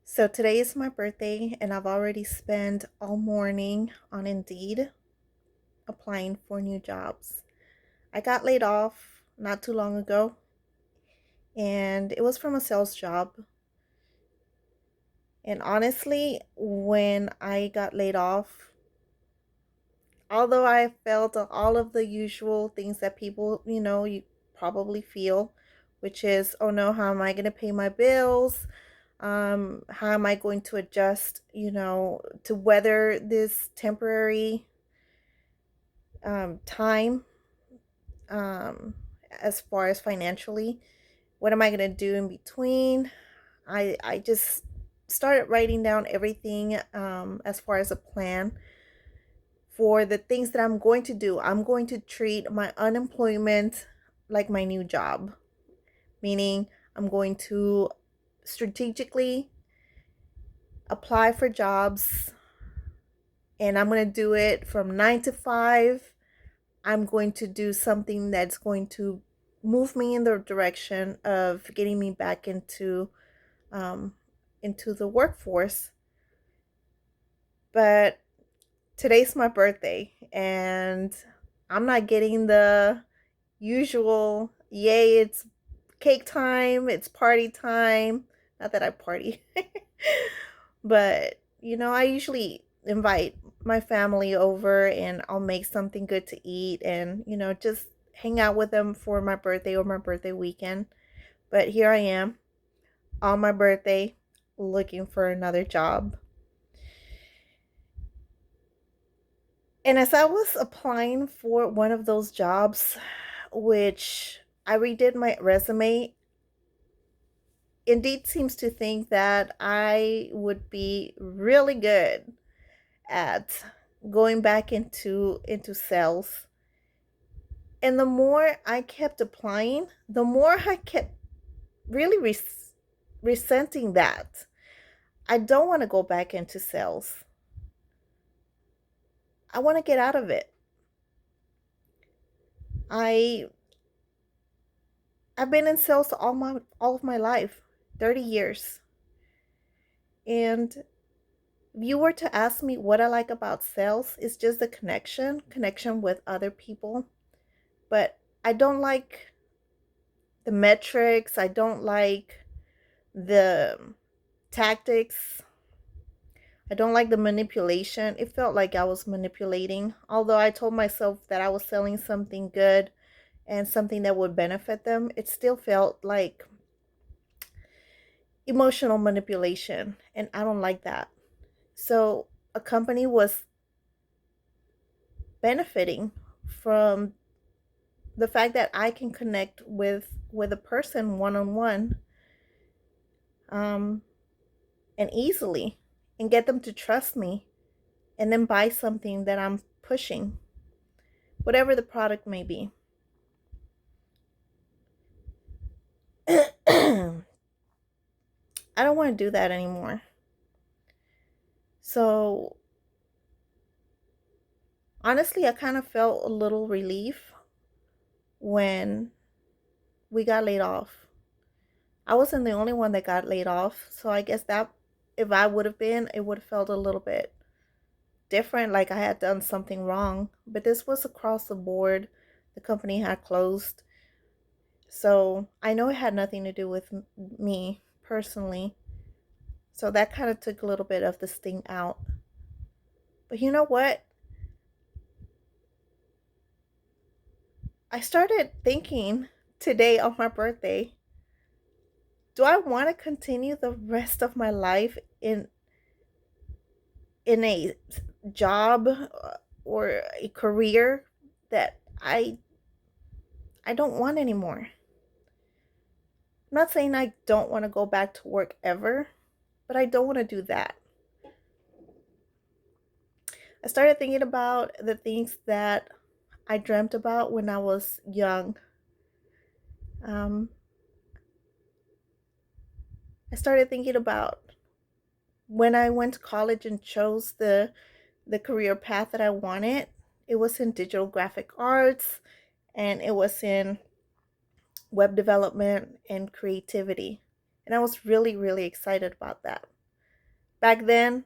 So today is my birthday, and I've already spent all morning on Indeed applying for new jobs. I got laid off not too long ago, and it was from a sales job. And honestly, when I got laid off, although I felt all of the usual things that people, you probably feel, which is, oh no, how am I going to pay my bills? How am I going to adjust, to weather this temporary time, um, as far as financially? What am I going to do in between? I just started writing down everything, as far as a plan for the things that I'm going to do. I'm going to treat my unemployment like my new job, meaning I'm going to strategically apply for jobs, and I'm going to do it from 9 to 5. I'm going to do something that's going to move me in the direction of getting me back um, into the workforce. But today's my birthday, and I'm not getting the usual, yay, it's cake time, it's party time. Not that I party, but I usually invite my family over, and I'll make something good to eat, and just hang out with them for my birthday or my birthday weekend. But here I am on my birthday looking for another job. And as I was applying for one of those jobs, which I redid my resume, Indeed seems to think that I would be really good at going back into sales. And the more I kept applying, the more I kept really resenting that. I don't want to go back into sales. I want to get out of it. I I've been in sales all of my life, 30 years. And if you were to ask me what I like about sales, it's just the connection with other people. But I don't like the metrics. I don't like the tactics. I don't like the manipulation. It felt like I was manipulating. Although I told myself that I was selling something good and something that would benefit them, it still felt like emotional manipulation. And I don't like that. So a company was benefiting from the fact that I can connect with a person one on one, um, and easily, and get them to trust me, and then buy something that I'm pushing, whatever the product may be. I don't want to do that anymore. So honestly, I kind of felt a little relief when we got laid off. I wasn't the only one that got laid off, so I guess that if I would have been, it would have felt a little bit different, like I had done something wrong. But this was across the board. The company had closed. So I know it had nothing to do with me personally. So that kind of took a little bit of the sting out. But you know what? I started thinking today on my birthday, do I want to continue the rest of my life in a job, or a career that I don't want anymore? I'm not saying I don't want to go back to work ever, but I don't want to do that. I started thinking about the things that I dreamt about when I was young. Um, I started thinking about when I went to college and chose the career path that I wanted. It was in digital graphic arts, and it was in web development and creativity. And I was really, really excited about that. Back then,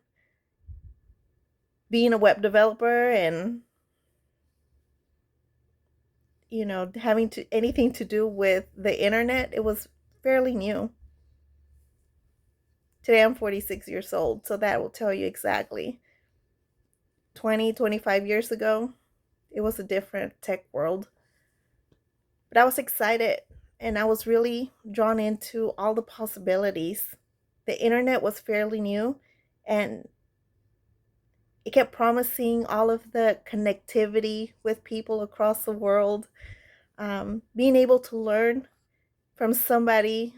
being a web developer and having to anything to do with the internet, it was fairly new. Today I'm 46 years old, so that will tell you exactly. 25 years ago, it was a different tech world. But I was excited and I was really drawn into all the possibilities. The internet was fairly new and it kept promising all of the connectivity with people across the world. Being able to learn from somebody,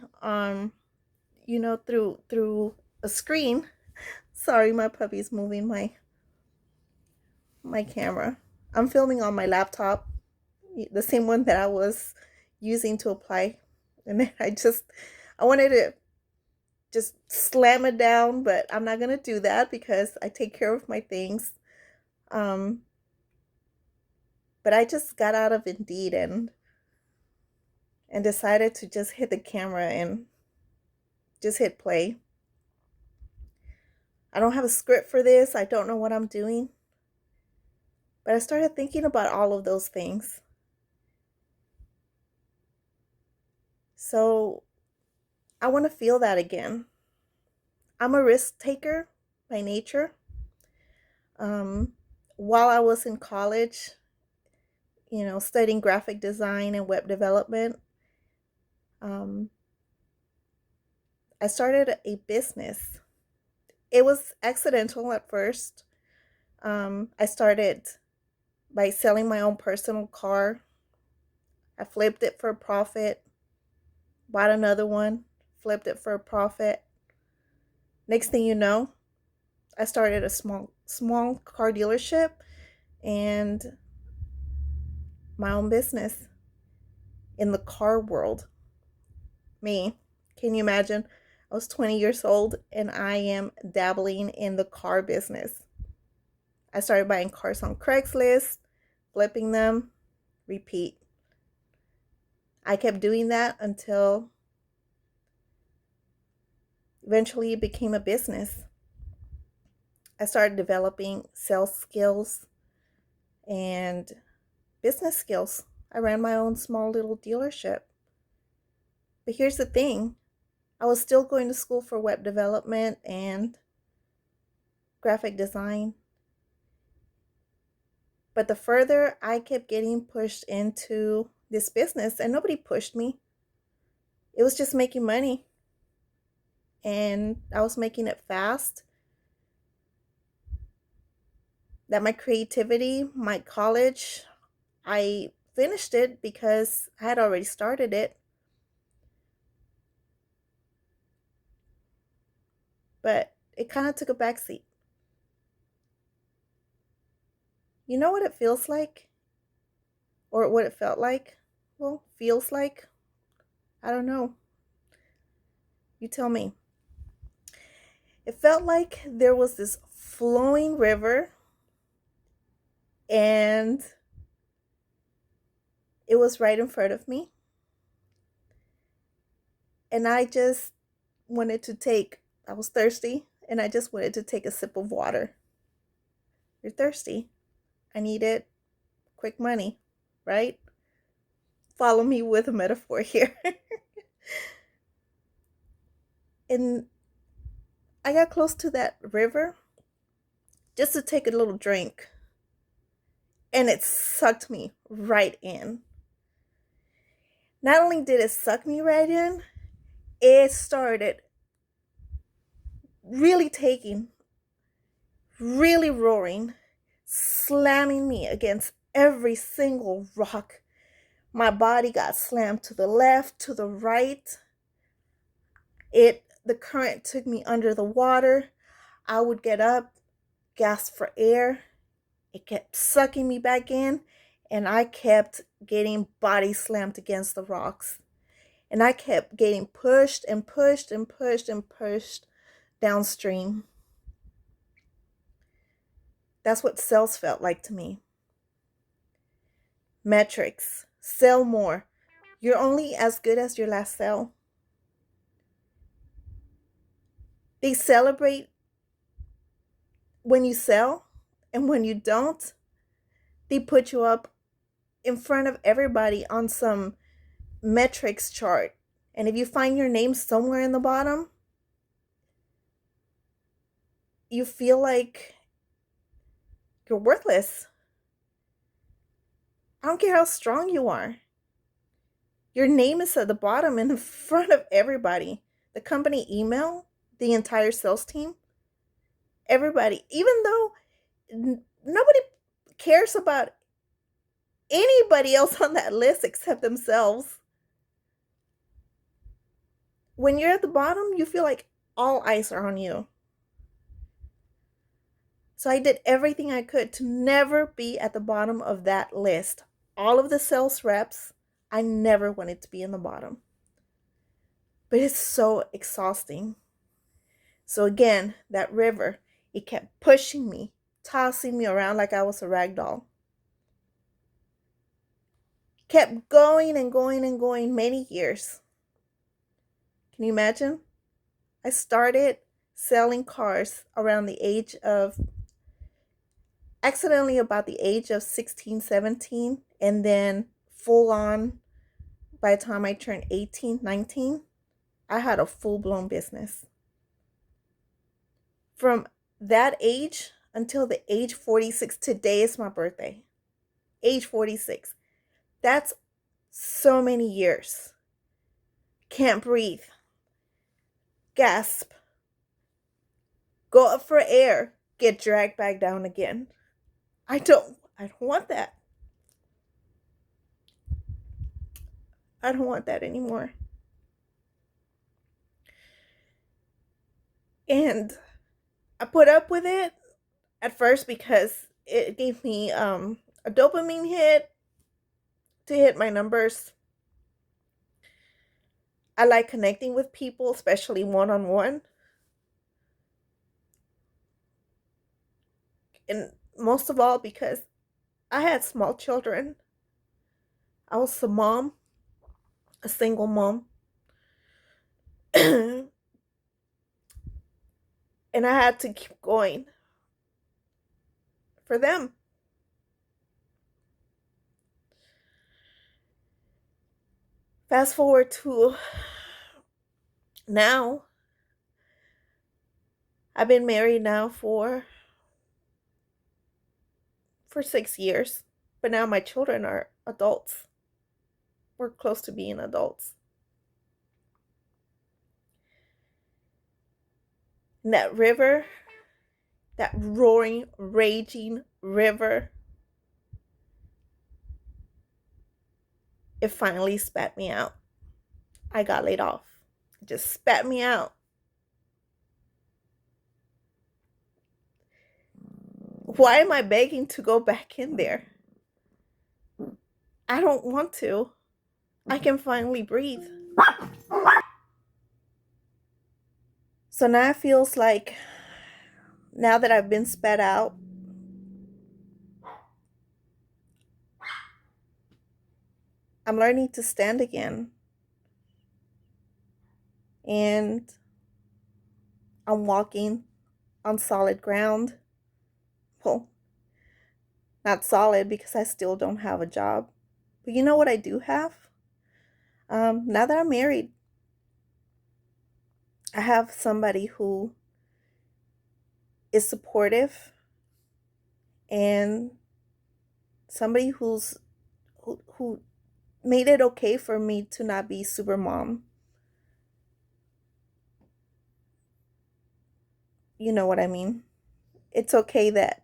through a screen. Sorry, my puppy's moving my camera. I'm filming on my laptop, the same one that I was using to apply, and then I wanted to just slam it down, but I'm not gonna do that because I take care of my things. Um, but I just got out of Indeed and decided to just hit the camera and just hit play. I don't have a script for this. I don't know what I'm doing. But I started thinking about all of those things. So I want to feel that again. I'm a risk taker by nature. Um, while I was in college, studying graphic design and web development, um, I started a business. It was accidental at first. I started by selling my own personal car. I flipped it for a profit, bought another one, flipped it for a profit. Next thing you know, I started a small car dealership and my own business in the car world. Me, can you imagine? I was 20 years old and I am dabbling in the car business. I started buying cars on Craigslist, flipping them, repeat. I kept doing that until eventually it became a business. I started developing sales skills and business skills. I ran my own small little dealership. But here's the thing, I was still going to school for web development and graphic design. But the further I kept getting pushed into this business, and nobody pushed me, it was just making money. And I was making it fast. That my creativity, my college, I finished it because I had already started it. But it kind of took a backseat. You know what it feels like? Or what it felt like? Well, feels like? I don't know. You tell me. It felt like there was this flowing river and it was right in front of me. And I was thirsty and I just wanted to take a sip of water. You're thirsty. I needed quick money, right? Follow me with a metaphor here. And I got close to that river just to take a little drink. And it sucked me right in. Not only did it suck me right in, it started really taking, really roaring, slamming me against every single rock. My body got slammed to the left, to the right. The current took me under the water. I would get up, gasp for air. It kept sucking me back in, and I kept getting body slammed against the rocks. And I kept getting pushed and pushed and pushed and pushed downstream. That's what sales felt like to me. Metrics. Sell more. You're only as good as your last sale. They celebrate when you sell, and when you don't, they put you up in front of everybody on some metrics chart. And if you find your name somewhere in the bottom, you feel like you're worthless. I don't care how strong you are. Your name is at the bottom in front of everybody. The company email, the entire sales team, everybody. Even though nobody cares about anybody else on that list except themselves. When you're at the bottom, you feel like all eyes are on you. So I did everything I could to never be at the bottom of that list. All of the sales reps, I never wanted to be in the bottom. But it's so exhausting. So again, that river, it kept pushing me, tossing me around like I was a rag doll. Kept going and going and going many years. Can you imagine? I started selling cars around the age of, accidentally about the age of 16, 17, and then full on by the time I turned 18, 19, I had a full-blown business. From that age until the age 46, today is my birthday. Age 46. That's so many years. Can't breathe. Gasp. Go up for air. Get dragged back down again. I don't want that. I don't want that anymore. And I put up with it at first because it gave me a dopamine hit to hit my numbers. I like connecting with people, especially one-on-one. And most of all, because I had small children. I was a mom, a single mom. And I had to keep going for them. Fast forward to now. I've been married now for 6 years, but now my children are adults. We're close to being adults. And that river, that roaring, raging river, it finally spat me out. I got laid off. It just spat me out. Why am I begging to go back in there? I don't want to. I can finally breathe. So now it feels like, now that I've been spat out, I'm learning to stand again. And I'm walking on solid ground. Well, not solid because I still don't have a job. But you know what I do have? Now that I'm married, I have somebody who is supportive and somebody who made it okay for me to not be super mom. You know what I mean? It's okay that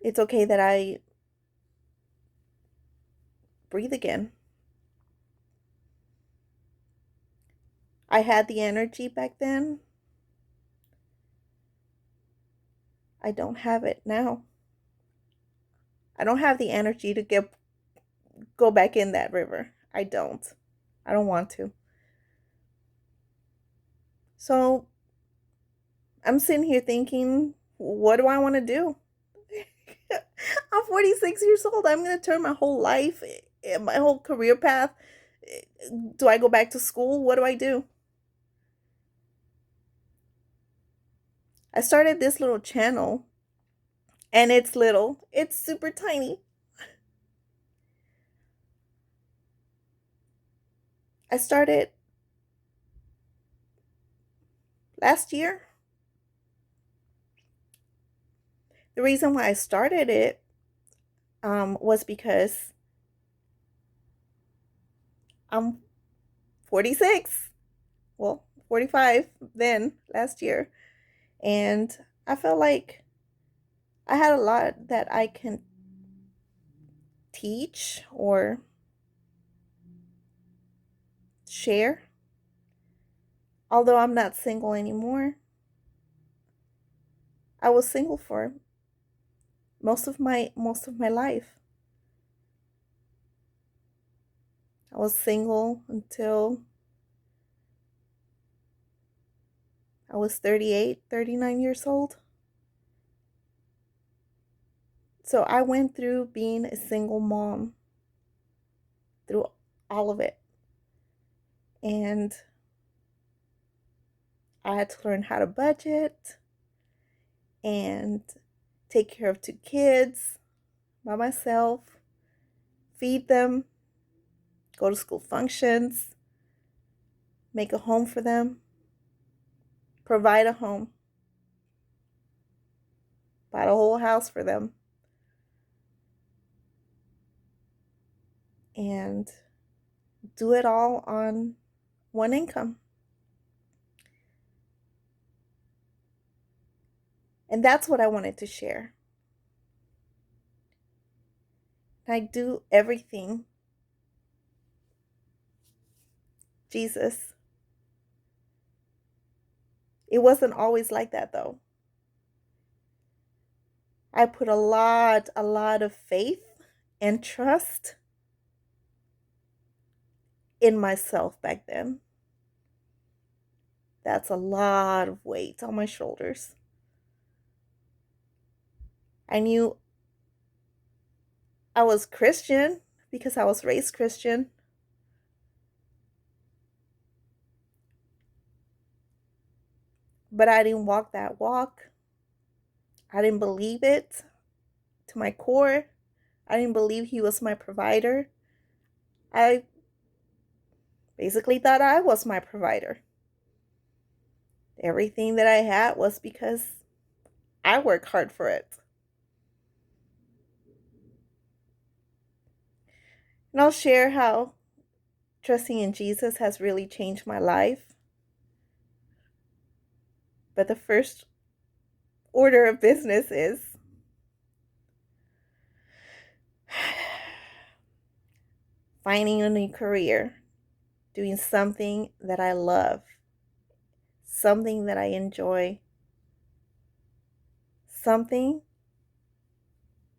I breathe again. I had the energy back then. I don't have it now. I don't have the energy to go back in that river. I don't want to. So I'm sitting here thinking, what do I want to do? I'm 46 years old. I'm going to turn my whole life, my whole career path. Do I go back to school? What do I do? I started this little channel, and it's little, it's super tiny. I started last year. The reason why I started it was because I'm 46, well, 45 then last year. And I felt like I had a lot that I can teach or share. Although I'm not single anymore, I was single for most of my life. I was single until I was 38, 39 years old. So I went through being a single mom, through all of it. And I had to learn how to budget and take care of two kids by myself, feed them, go to school functions, make a home for them, provide a home, buy the whole house for them, and do it all on one income. And that's what I wanted to share. I do everything Jesus. It wasn't always like that though. I put a lot of faith and trust in myself back then. That's a lot of weight on my shoulders. I knew I was Christian because I was raised Christian, but I didn't walk that walk. I didn't believe it to my core. I didn't believe He was my provider. I basically thought I was my provider. Everything that I had was because I worked hard for it. And I'll share how trusting in Jesus has really changed my life. But the first order of business is finding a new career, doing something that I love, something that I enjoy, something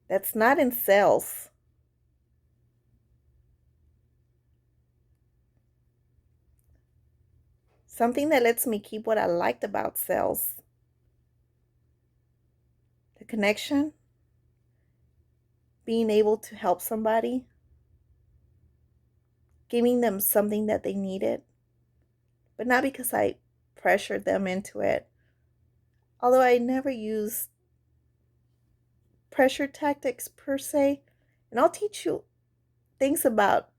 that's not in sales. Something that lets me keep what I liked about sales. The connection, being able to help somebody, giving them something that they needed, but not because I pressured them into it. Although I never used pressure tactics per se, and I'll teach you things about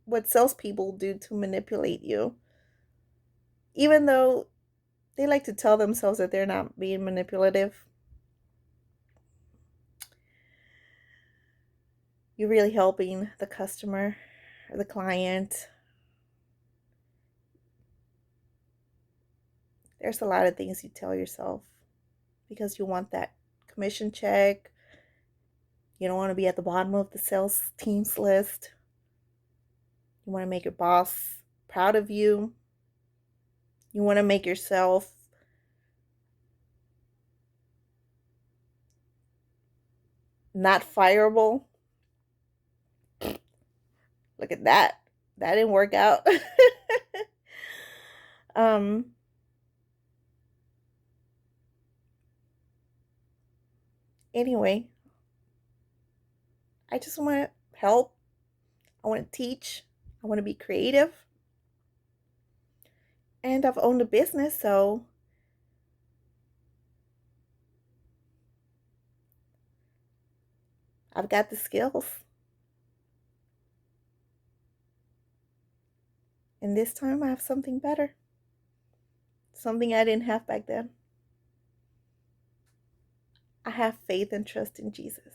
what salespeople do to manipulate you. Even though they like to tell themselves that they're not being manipulative, you're really helping the customer or the client. There's a lot of things you tell yourself because you want that commission check. You don't want to be at the bottom of the sales team's list. You want to make your boss proud of you. You want to make yourself not fireable. Look at that. That didn't work out. um anyway, I just want to help. I want to teach. I want to be creative. And I've owned a business, so I've got the skills. And this time I have something better. Something I didn't have back then. I have faith and trust in Jesus.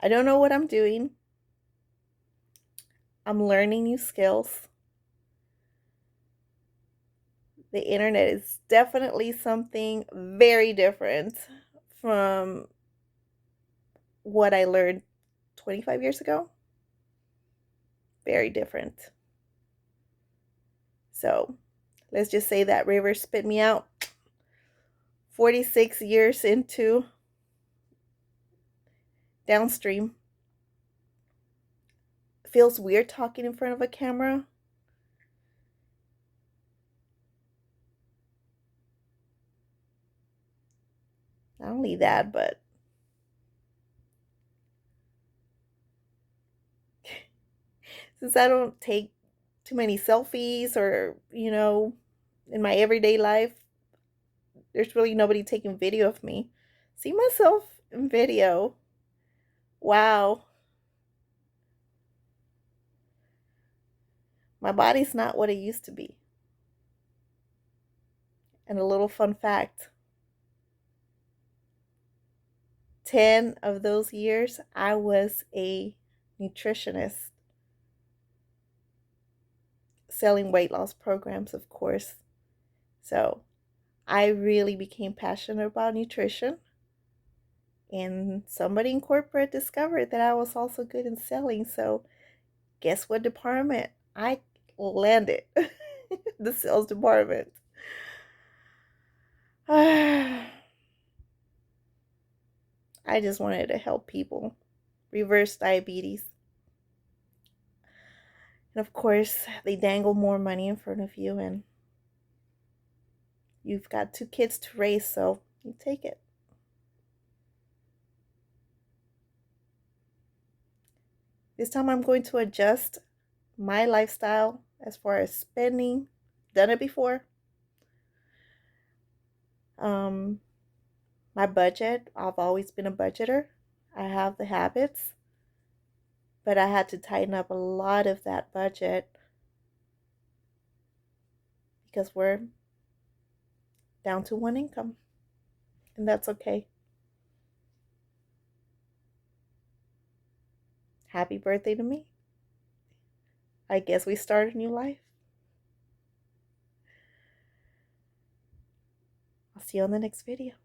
I don't know what I'm doing. I'm learning new skills. The internet is definitely something very different from what I learned 25 years ago. Very different. So let's just say that river spit me out 46 years into downstream. Feels weird talking in front of a camera. Not only that, but since I don't take too many selfies or, in my everyday life, there's really nobody taking video of me. See myself in video. Wow. My body's not what it used to be. And a little fun fact, 10 of those years, I was a nutritionist selling weight loss programs, of course. So I really became passionate about nutrition. And somebody in corporate discovered that I was also good in selling. So guess what department I landed? The sales department. I just wanted to help people reverse diabetes. And of course, they dangle more money in front of you, and you've got 2 kids to raise, so you take it. This time I'm going to adjust my lifestyle as far as spending. Done it before. My budget, I've always been a budgeter. I have the habits, but I had to tighten up a lot of that budget because we're down to one income, and that's okay. Happy birthday to me. I guess we start a new life. I'll see you on the next video.